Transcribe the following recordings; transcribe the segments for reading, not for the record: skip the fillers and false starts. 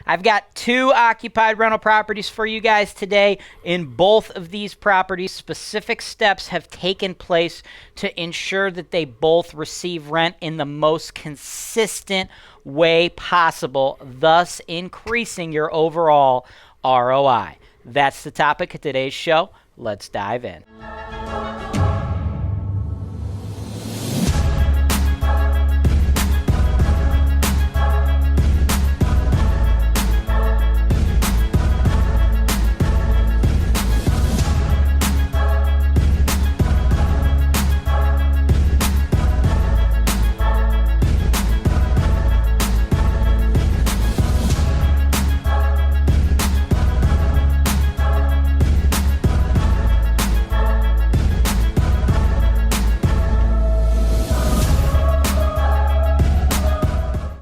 I've got two occupied rental properties for you guys today. In both of these properties, specific steps have taken place to ensure that they both receive rent in the most consistent way possible, thus increasing your overall ROI. That's the topic of today's show. Let's dive in.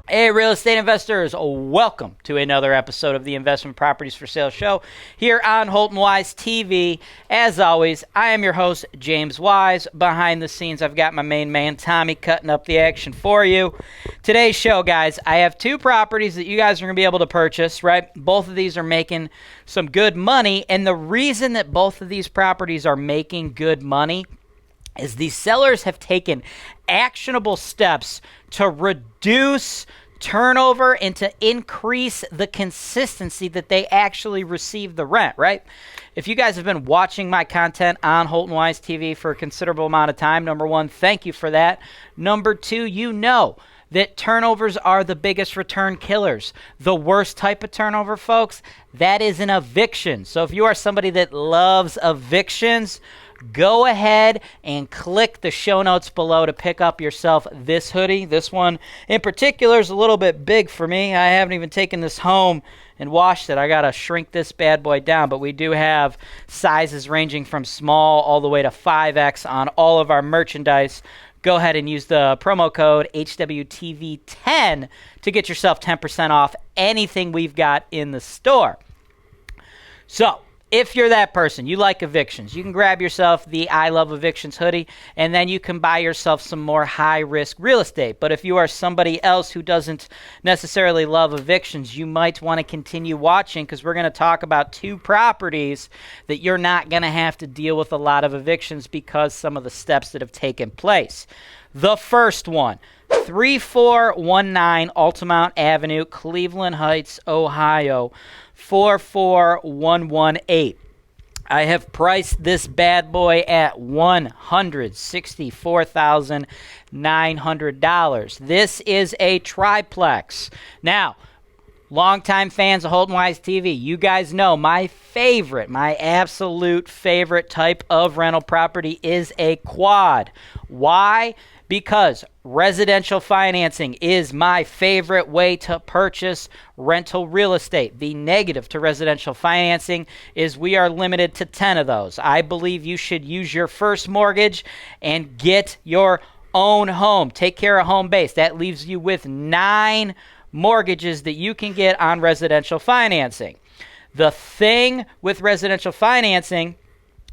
Hey, real estate investors, welcome to another episode of the Investment Properties for Sale show here on HoltonWise TV. As always, I am your host, James Wise. Behind the scenes, I've got my main man, Tommy, cutting up the action for you. Today's show, guys, I have two properties that you guys are going to be able to purchase, right? Both of these are making some good money, and the reason that both of these properties are making good money is these sellers have taken actionable steps to reduce turnover and to increase the consistency that they actually receive the rent, right? If you guys have been watching my content on HoltonWise TV for a considerable amount of time, number one, thank you for that. Number two, you know that turnovers are the biggest return killers. The worst type of turnover, folks, that is an eviction. So if you are somebody that loves evictions, go ahead and click the show notes below to pick up yourself this hoodie. This one in particular is a little bit big for me. I haven't even taken this home and washed it. I got to shrink this bad boy down, but we do have sizes ranging from small all the way to 5X on all of our merchandise. Go ahead and use the promo code HWTV10 to get yourself 10% off anything we've got in the store. So, if you're that person, you like evictions, you can grab yourself the I Love Evictions hoodie, and then you can buy yourself some more high-risk real estate. But if you are somebody else who doesn't necessarily love evictions, you might want to continue watching because we're going to talk about two properties that you're not going to have to deal with a lot of evictions because some of the steps that have taken place. The first one, 3419 Altamont Avenue, Cleveland Heights, Ohio, 44118. I have priced this bad boy at $164,900. This is a triplex. Now, longtime fans of HoltonWise TV, you guys know my absolute favorite type of rental property is a quad. Why? Because residential financing is my favorite way to purchase rental real estate. The negative to residential financing is we are limited to 10 of those. I believe you should use your first mortgage and get your own home. Take care of home base. That leaves you with 9 mortgages that you can get on residential financing. The thing with residential financing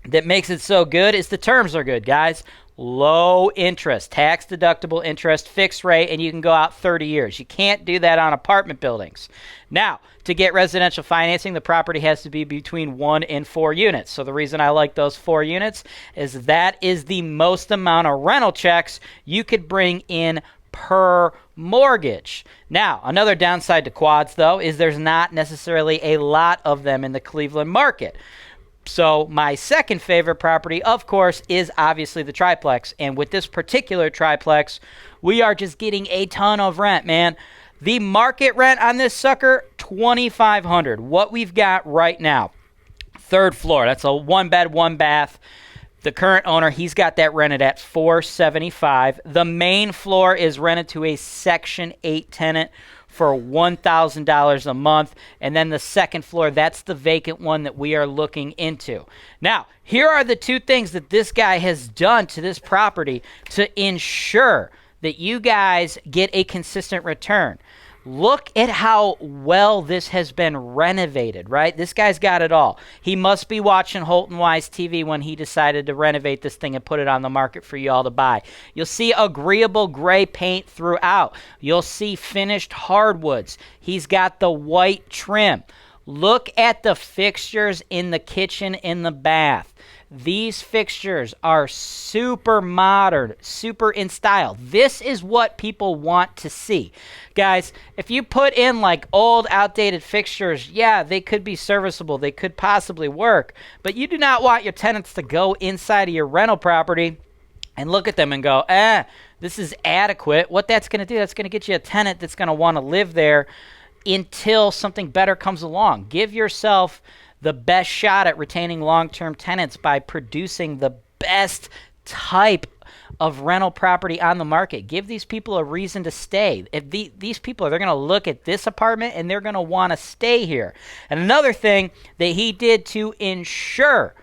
that makes it so good is the terms are good, guys. Low interest, tax deductible interest, fixed rate, and you can go out 30 years. You can't do that on apartment buildings. Now, to get residential financing, the property has to be between 1 and 4 units. So the reason I like those 4 units is that is the most amount of rental checks you could bring in per mortgage. Now, another downside to quads, though, is there's not necessarily a lot of them in the Cleveland market. So my second favorite property, of course, is obviously the triplex. And with this particular triplex, we are just getting a ton of rent, man. The market rent on this sucker, $2,500. What we've got right now, third floor. That's a 1-bed, 1-bath. The current owner, he's got that rented at $475. The main floor is rented to a Section 8 tenant for $1,000 a month. And then the second floor, that's the vacant one that we are looking into. Now, here are the two things that this guy has done to this property to ensure that you guys get a consistent return. Look at how well this has been renovated, right? This guy's got it all. He must be watching Holton-Wise TV when he decided to renovate this thing and put it on the market for you all to buy. You'll see agreeable gray paint throughout. You'll see finished hardwoods. He's got the white trim. Look at the fixtures in the kitchen and the bath. These fixtures are super modern, super in style. This is what people want to see. Guys, if you put in like old, outdated fixtures, yeah, they could be serviceable. They could possibly work. But you do not want your tenants to go inside of your rental property and look at them and go, this is adequate. What that's going to do, that's going to get you a tenant that's going to want to live there until something better comes along. Give yourself the best shot at retaining long-term tenants by producing the best type of rental property on the market. Give these people a reason to stay. If these people, they're going to look at this apartment and they're going to want to stay here. And another thing that he did to ensure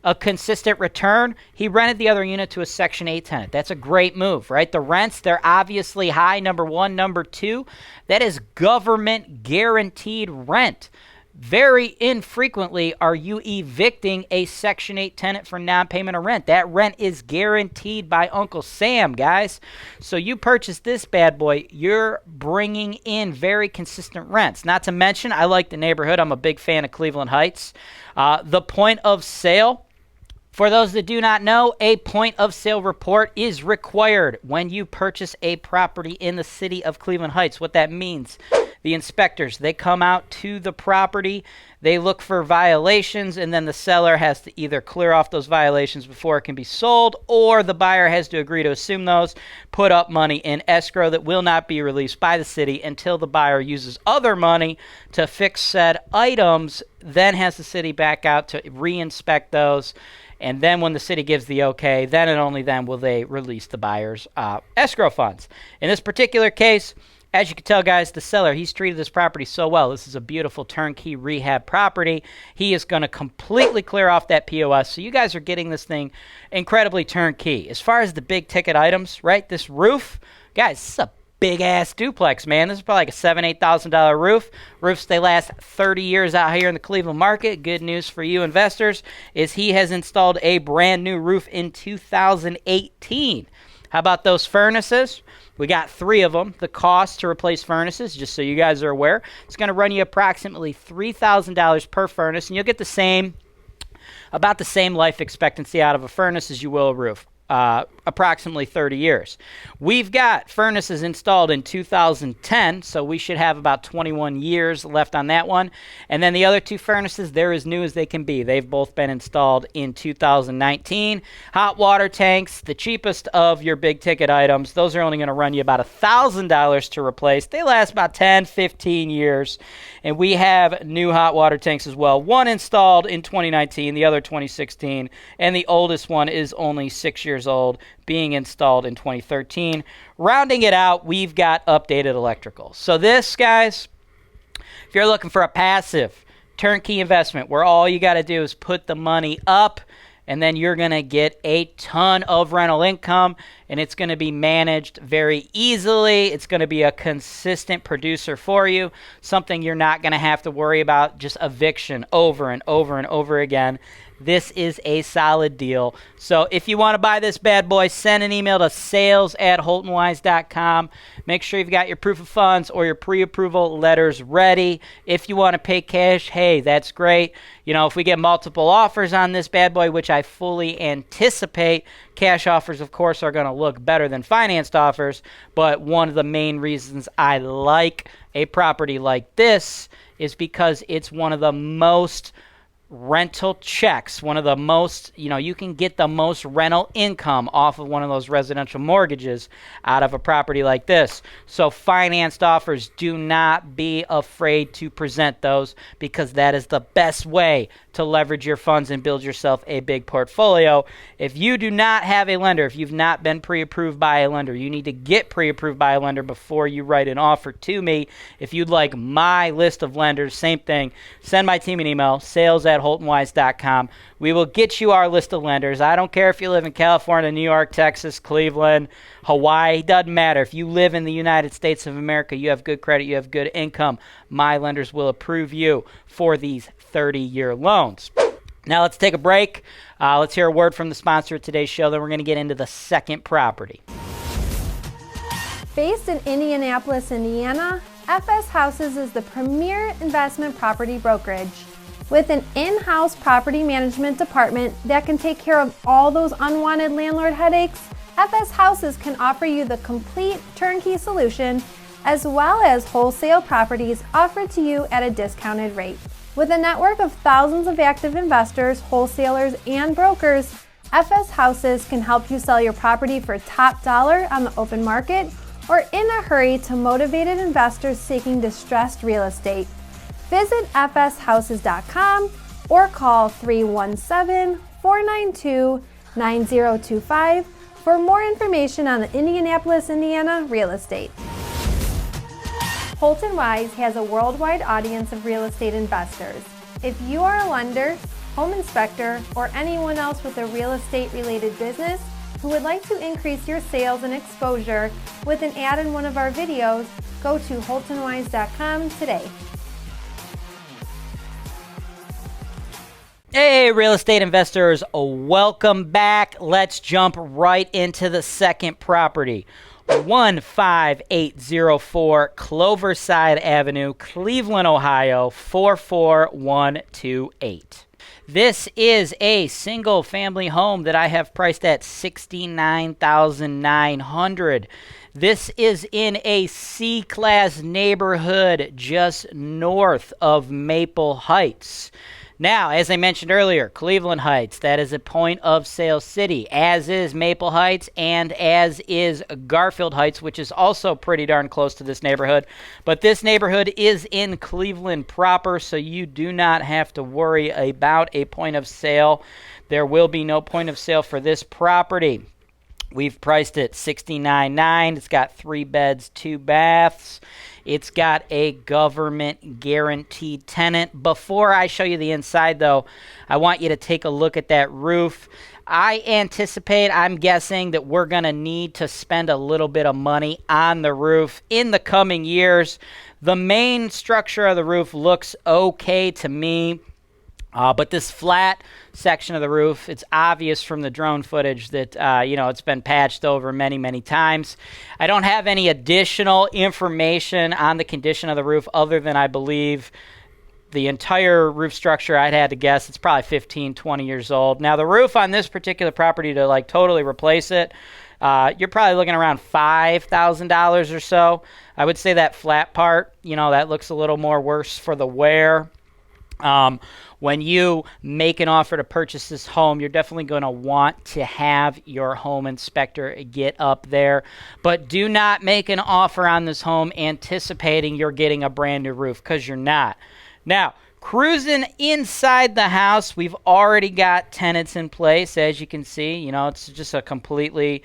a consistent return, he rented the other unit to a Section 8 tenant. That's a great move, right? The rents, they're obviously high, number one. Number two, that is government guaranteed rent. Very infrequently are you evicting a Section 8 tenant for non-payment of rent. That rent is guaranteed by Uncle Sam, guys. So you purchase this bad boy, you're bringing in very consistent rents. Not to mention, I like the neighborhood. I'm a big fan of Cleveland Heights. The point of sale, for those that do not know, a point of sale report is required when you purchase a property in the city of Cleveland Heights. What that means, the inspectors, they come out to the property, they look for violations, and then the seller has to either clear off those violations before it can be sold, or the buyer has to agree to assume those, put up money in escrow that will not be released by the city until the buyer uses other money to fix said items, then has the city back out to re-inspect those. And then when the city gives the okay, then and only then will they release the buyer's escrow funds. In this particular case, as you can tell, guys, the seller, he's treated this property so well. This is a beautiful turnkey rehab property. He is going to completely clear off that POS. So you guys are getting this thing incredibly turnkey. As far as the big ticket items, right, this roof, guys, this is a big-ass duplex, man. This is probably like a $7,000, $8,000 roof. Roofs, they last 30 years out here in the Cleveland market. Good news for you investors is he has installed a brand new roof in 2018. How about those furnaces? We got 3 of them. The cost to replace furnaces, just so you guys are aware, it's going to run you approximately $3,000 per furnace, and you'll get about the same life expectancy out of a furnace as you will a roof. Approximately 30 years. We've got furnaces installed in 2010, so we should have about 21 years left on that one. And then the other 2 furnaces, they're as new as they can be. They've both been installed in 2019. Hot water tanks, the cheapest of your big ticket items, those are only going to run you about $1,000 to replace. They last about 10, 15 years. And we have new hot water tanks as well. One installed in 2019, the other 2016, and the oldest one is only 6 years old, being installed in 2013. Rounding it out, we've got updated electrical. So this, guys, if you're looking for a passive turnkey investment where all you got to do is put the money up, and then you're going to get a ton of rental income, and it's going to be managed very easily. It's going to be a consistent producer for you, something you're not going to have to worry about just eviction over and over and over again. This is a solid deal. So if you want to buy this bad boy, send an email to sales@holtonwise.com. Make sure you've got your proof of funds or your pre-approval letters ready. If you want to pay cash, hey, that's great. You know, if we get multiple offers on this bad boy, which I fully anticipate, cash offers, of course, are going to look better than financed offers. But one of the main reasons I like a property like this is because it's one of the most rental checks, one of the most, you can get the most rental income off of one of those residential mortgages out of a property like this. So financed offers, do not be afraid to present those, because that is the best way to leverage your funds and build yourself a big portfolio. If you do not have a lender, if you've not been pre-approved by a lender, you need to get pre-approved by a lender before you write an offer to me. If you'd like my list of lenders, same thing, send my team an email, sales@HoltonWise.com. We will get you our list of lenders. I don't care if you live in California, New York, Texas, Cleveland, Hawaii, doesn't matter. If you live in the United States of America, you have good credit, you have good income, my lenders will approve you for these 30-year loans. Now let's take a break. Let's hear a word from the sponsor of today's show. Then we're going to get into the second property. Based in Indianapolis, Indiana, FS Houses is the premier investment property brokerage. With an in-house property management department that can take care of all those unwanted landlord headaches, FS Houses can offer you the complete turnkey solution as well as wholesale properties offered to you at a discounted rate. With a network of thousands of active investors, wholesalers, and brokers, FS Houses can help you sell your property for top dollar on the open market or in a hurry to motivated investors seeking distressed real estate. Visit fshouses.com or call 317-492-9025 for more information on the Indianapolis, Indiana real estate. HoltonWise has a worldwide audience of real estate investors. If you are a lender, home inspector, or anyone else with a real estate related business who would like to increase your sales and exposure with an ad in one of our videos, go to HoltonWise.com today. Hey, real estate investors, welcome back. Let's jump right into the second property. 15804 Cloverside Avenue, Cleveland, Ohio, 44128. This is a single family home that I have priced at $69,900. This is in a C-class neighborhood just north of Maple Heights. Now, as I mentioned earlier, Cleveland Heights, that is a point of sale city, as is Maple Heights and as is Garfield Heights, which is also pretty darn close to this neighborhood. But this neighborhood is in Cleveland proper, so you do not have to worry about a point of sale. There will be no point of sale for this property. We've priced it $69,900. It's got 3 beds, 2 baths. It's got a government guaranteed tenant. Before I show you the inside, though, I want you to take a look at that roof. I'm guessing that we're going to need to spend a little bit of money on the roof in the coming years. The main structure of the roof looks okay to me. But this flat section of the roof, it's obvious from the drone footage that, it's been patched over many, many times. I don't have any additional information on the condition of the roof other than I believe the entire roof structure, I'd had to guess, it's probably 15, 20 years old. Now, the roof on this particular property, to totally replace it, you're probably looking around $5,000 or so. I would say that flat part, that looks a little more worse for the wear. When you make an offer to purchase this home, you're definitely going to want to have your home inspector get up there. But do not make an offer on this home anticipating you're getting a brand new roof, because you're not. Now, cruising inside the house, we've already got tenants in place. As you can see, it's just a completely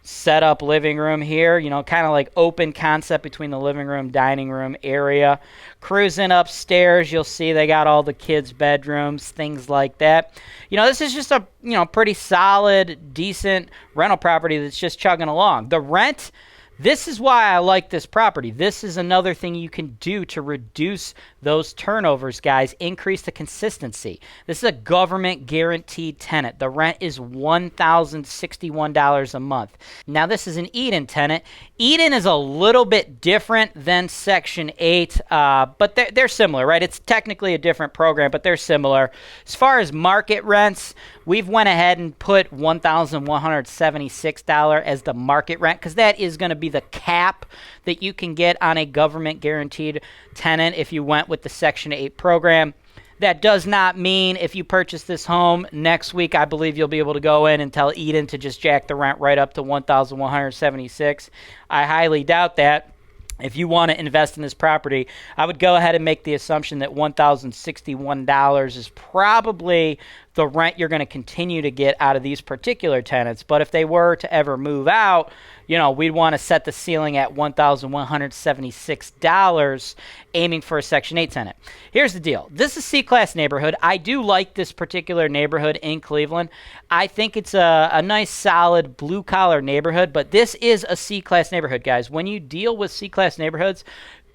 set up living room here, kind of like open concept between the living room, dining room area. Cruising upstairs, you'll see they got all the kids' bedrooms, things like that. This is just a, pretty solid, decent rental property that's just chugging along. The rent, this is why I like this property. This is another thing you can do to reduce those turnovers, guys. Increase the consistency. This is a government guaranteed tenant. The rent is $1,061 a month. Now, this is an Eden tenant. Eden is a little bit different than Section 8, but they're similar, right? It's technically a different program, but they're similar. As far as market rents, we've went ahead and put $1,176 as the market rent, because that is going to be the cap that you can get on a government guaranteed tenant if you went with the Section 8 program. That does not mean if you purchase this home next week, I believe you'll be able to go in and tell Eden to just jack the rent right up to $1,176. I highly doubt that. if you want to invest in this property, I would go ahead and make the assumption that $1,061 is probably the rent you're going to continue to get out of these particular tenants. But if they were to ever move out, we'd want to set the ceiling at $1,176, aiming for a Section 8 tenant. Here's the deal. This is a C-class neighborhood. I do like this particular neighborhood in Cleveland. I think it's a nice, solid, blue-collar neighborhood, but this is a C-class neighborhood, guys. When you deal with C-class neighborhoods,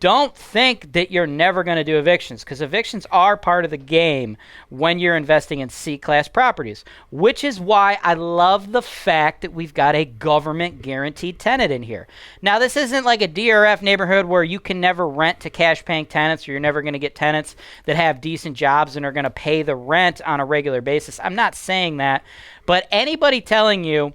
don't think that you're never going to do evictions, because evictions are part of the game when you're investing in C-class properties, which is why I love the fact that we've got a government guaranteed tenant in here. Now, this isn't like a DRF neighborhood where you can never rent to cash-paying tenants, or you're never going to get tenants that have decent jobs and are going to pay the rent on a regular basis. I'm not saying that, but anybody telling you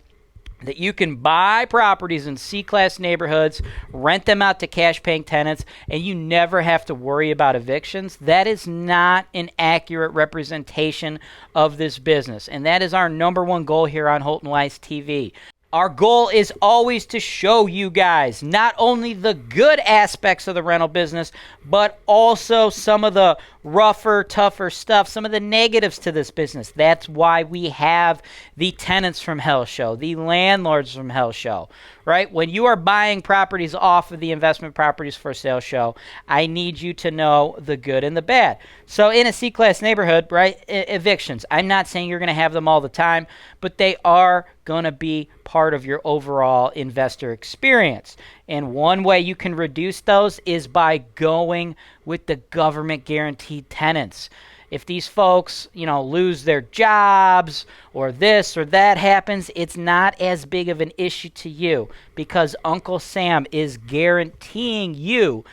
that you can buy properties in C-class neighborhoods, rent them out to cash-paying tenants, and you never have to worry about evictions, that is not an accurate representation of this business. And that is our number one goal here on HoltonWise TV. Our goal is always to show you guys not only the good aspects of the rental business, but also some of the rougher, tougher stuff, some of the negatives to this business. That's why we have the Tenants from Hell show, the Landlords from Hell show, right? When you are buying properties off of the Investment Properties for Sale show, I need you to know the good and the bad. So in a C-class neighborhood, right, evictions, I'm not saying you're going to have them all the time, but they are going to be part of your overall investor experience. And one way you can reduce those is by going with the government guaranteed tenants. If these folks, lose their jobs or this or that happens, it's not as big of an issue to you because Uncle Sam is guaranteeing you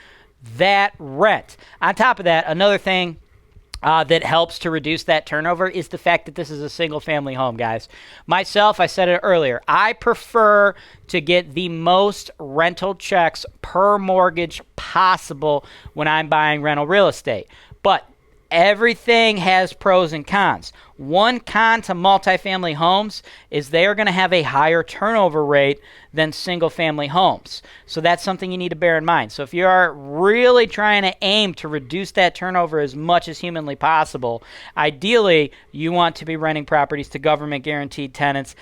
that rent. On top of that, another thing that helps to reduce that turnover is the fact that this is a single-family home, guys. Myself, I said it earlier, I prefer to get the most rental checks per mortgage possible when I'm buying rental real estate. But everything has pros and cons. One con to multifamily homes is they are going to have a higher turnover rate than single-family homes. So that's something you need to bear in mind. So if you are really trying to aim to reduce that turnover as much as humanly possible, ideally you want to be renting properties to government-guaranteed tenants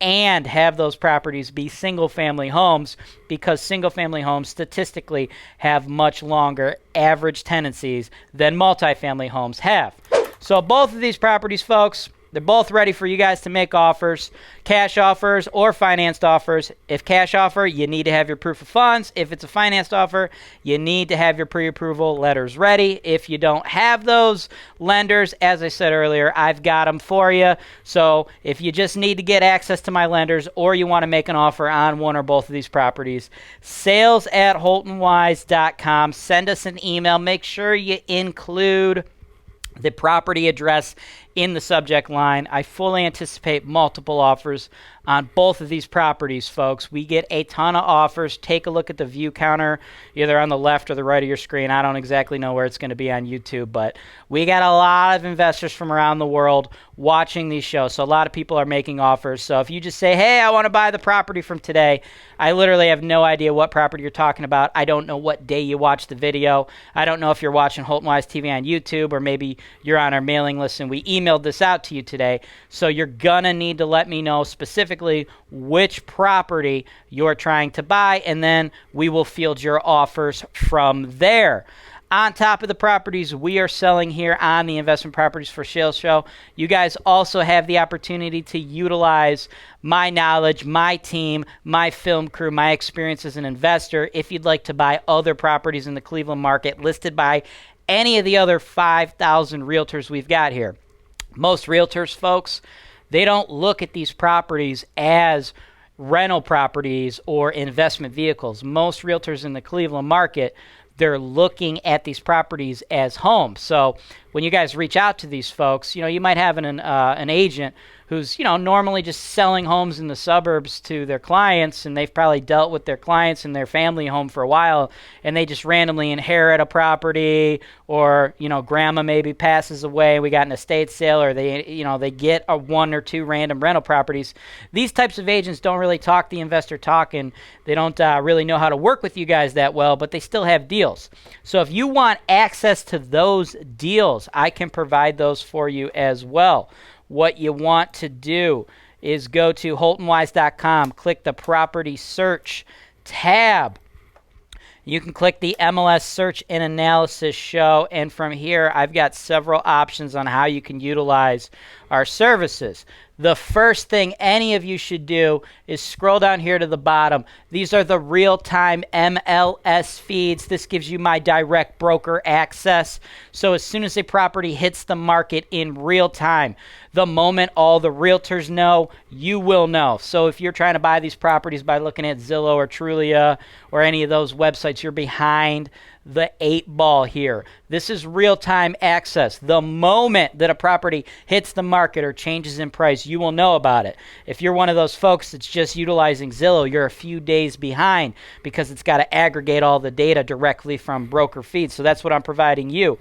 and have those properties be single-family homes, because single-family homes statistically have much longer average tenancies than multifamily homes have. So both of these properties, folks, they're both ready for you guys to make offers, cash offers or financed offers. If cash offer, you need to have your proof of funds. If it's a financed offer, you need to have your pre-approval letters ready. If you don't have those lenders, as I said earlier, I've got them for you. So if you just need to get access to my lenders or you want to make an offer on one or both of these properties, sales@HoltonWise.com. Send us an email. Make sure you include the property address in the subject line. I fully anticipate multiple offers on both of these properties, folks. We get a ton of offers. Take a look at the view counter, either on the left or the right of your screen. I don't exactly know where it's going to be on YouTube, but we got a lot of investors from around the world watching these shows. So a lot of people are making offers. So if you just say, hey, I want to buy the property from today, I literally have no idea what property you're talking about. I don't know what day you watched the video. I don't know if you're watching HoltonWise TV on YouTube, or maybe you're on our mailing list and we emailed this out to you today. So you're going to need to let me know specifically which property you're trying to buy, and then we will field your offers from there. On top of the properties we are selling here on the Investment Properties for Sale show, you guys also have the opportunity to utilize my knowledge, my team, my film crew, my experience as an investor if you'd like to buy other properties in the Cleveland market listed by any of the other 5,000 realtors we've got here. Most realtors, folks, they don't look at these properties as rental properties or investment vehicles. Most realtors in the Cleveland market, they're looking at these properties as homes. So when you guys reach out to these folks, you might have an agent who's, normally just selling homes in the suburbs to their clients, and they've probably dealt with their clients and their family home for a while, and they just randomly inherit a property, or, grandma maybe passes away, we got an estate sale, or they get a 1 or 2 random rental properties. These types of agents don't really talk the investor talk, and they don't really know how to work with you guys that well, but they still have deals. So if you want access to those deals, I can provide those for you as well. What you want to do is go to HoltonWise.com, click the property search tab. You can click the MLS Search and Analysis show, and from here I've got several options on how you can utilize our services. The first thing any of you should do is scroll down here to the bottom. These are the real-time MLS feeds. This gives you my direct broker access. So as soon as a property hits the market in real time, the moment all the realtors know, you will know. So if you're trying to buy these properties by looking at Zillow or Trulia or any of those websites, you're behind the 8 ball here. This is real-time access. The moment that a property hits the market or changes in price, you will know about it. If you're one of those folks that's just utilizing Zillow, you're a few days behind because it's got to aggregate all the data directly from broker feeds. So that's what I'm providing you.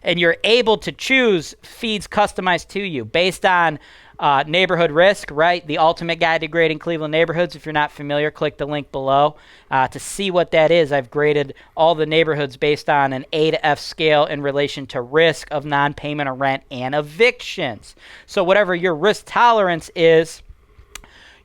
And you're able to choose feeds customized to you based on neighborhood risk, right? The ultimate guide to grading Cleveland neighborhoods. If you're not familiar, click the link below to see what that is. I've graded all the neighborhoods based on an A to F scale in relation to risk of non-payment of rent and evictions. So whatever your risk tolerance is,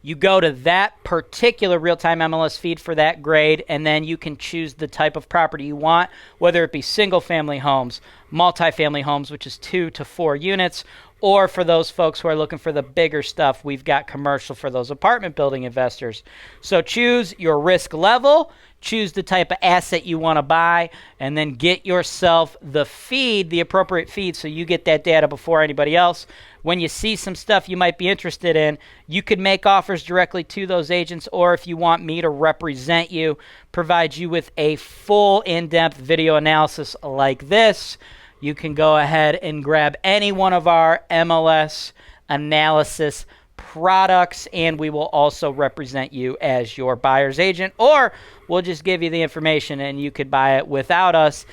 you go to that particular real-time MLS feed for that grade, and then you can choose the type of property you want, whether it be single-family homes, multifamily homes, which is 2 to 4 units, or for those folks who are looking for the bigger stuff, we've got commercial for those apartment building investors. So choose your risk level, choose the type of asset you want to buy, and then get yourself the feed, the appropriate feed, so you get that data before anybody else. When you see some stuff you might be interested in, you could make offers directly to those agents, or if you want me to represent you, provide you with a full in-depth video analysis like this, you can go ahead and grab any one of our MLS analysis products, and we will also represent you as your buyer's agent, or we'll just give you the information and you could buy it without us.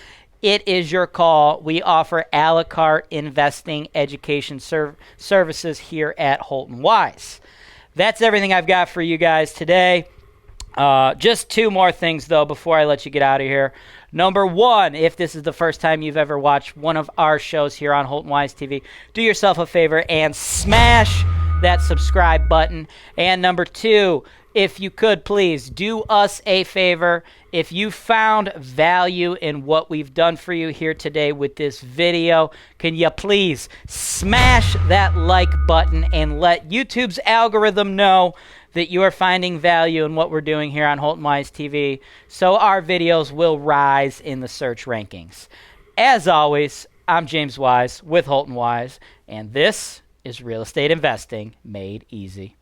It is your call. We offer a la carte investing education services here at HoltonWise. That's everything I've got for you guys today. Just 2 more things, though, before I let you get out of here. Number 1, if this is the first time you've ever watched one of our shows here on HoltonWise TV, do yourself a favor and smash that subscribe button. And number 2, if you could please do us a favor. If you found value in what we've done for you here today with this video, can you please smash that like button and let YouTube's algorithm know that you are finding value in what we're doing here on HoltonWise TV, so our videos will rise in the search rankings. As always, I'm James Wise with HoltonWise, and this is Real Estate Investing Made Easy.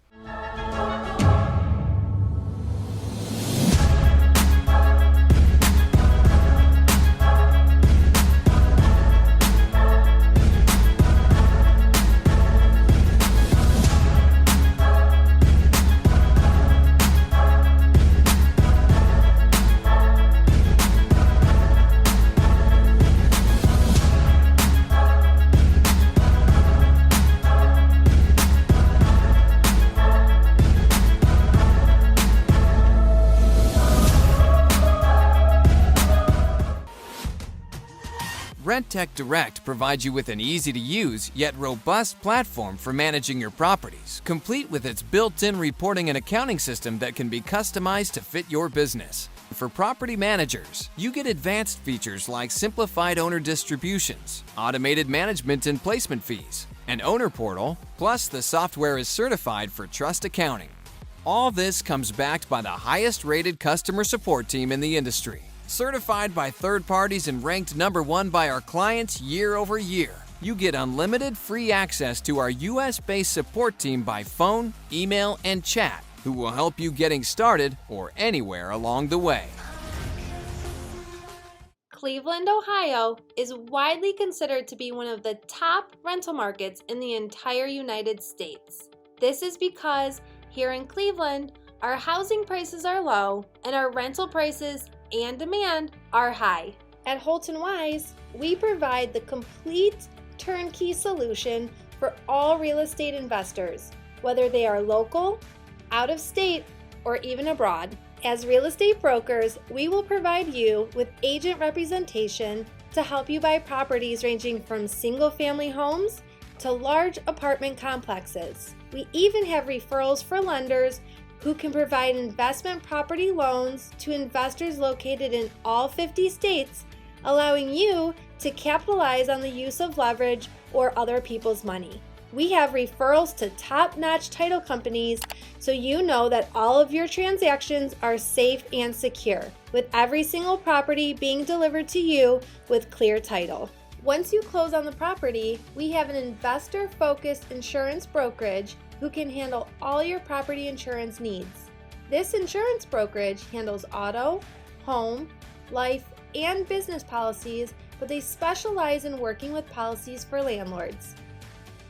RentecDirect provides you with an easy-to-use yet robust platform for managing your properties, complete with its built-in reporting and accounting system that can be customized to fit your business. For property managers, you get advanced features like simplified owner distributions, automated management and placement fees, an owner portal, plus the software is certified for trust accounting. All this comes backed by the highest-rated customer support team in the industry. Certified by third parties and ranked number 1 by our clients year over year, you get unlimited free access to our US-based support team by phone, email, and chat, who will help you getting started or anywhere along the way. Cleveland, Ohio is widely considered to be one of the top rental markets in the entire United States. This is because here in Cleveland, our housing prices are low and our rental prices and demand are high. At HoltonWise, we provide the complete turnkey solution for all real estate investors, whether they are local, out of state, or even abroad. As real estate brokers, we will provide you with agent representation to help you buy properties ranging from single-family homes to large apartment complexes. We even have referrals for lenders who can provide investment property loans to investors located in all 50 states, allowing you to capitalize on the use of leverage or other people's money. We have referrals to top-notch title companies so you know that all of your transactions are safe and secure, with every single property being delivered to you with clear title. Once you close on the property, we have an investor-focused insurance brokerage who can handle all your property insurance needs. This insurance brokerage handles auto, home, life, and business policies, but they specialize in working with policies for landlords.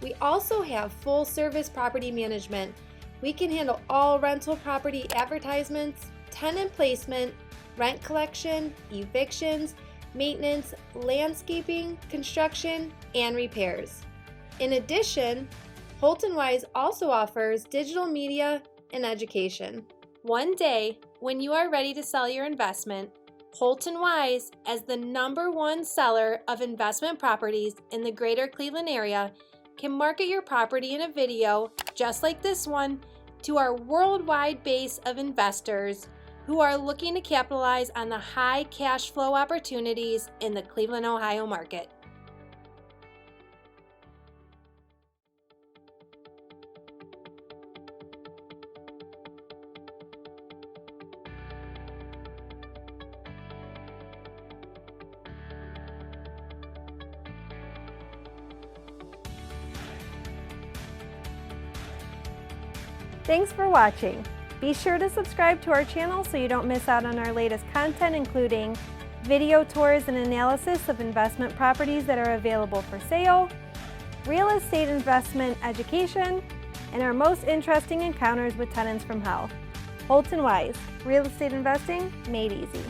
We also have full-service property management. We can handle all rental property advertisements, tenant placement, rent collection, evictions, maintenance, landscaping, construction, and repairs. In addition, HoltonWise also offers digital media and education. One day, when you are ready to sell your investment, HoltonWise, as the #1 seller of investment properties in the greater Cleveland area, can market your property in a video just like this one to our worldwide base of investors who are looking to capitalize on the high cash flow opportunities in the Cleveland, Ohio market. Thanks for watching. Be sure to subscribe to our channel so you don't miss out on our latest content, including video tours and analysis of investment properties that are available for sale, real estate investment education, and our most interesting encounters with tenants from hell. HoltonWise, real estate investing made easy.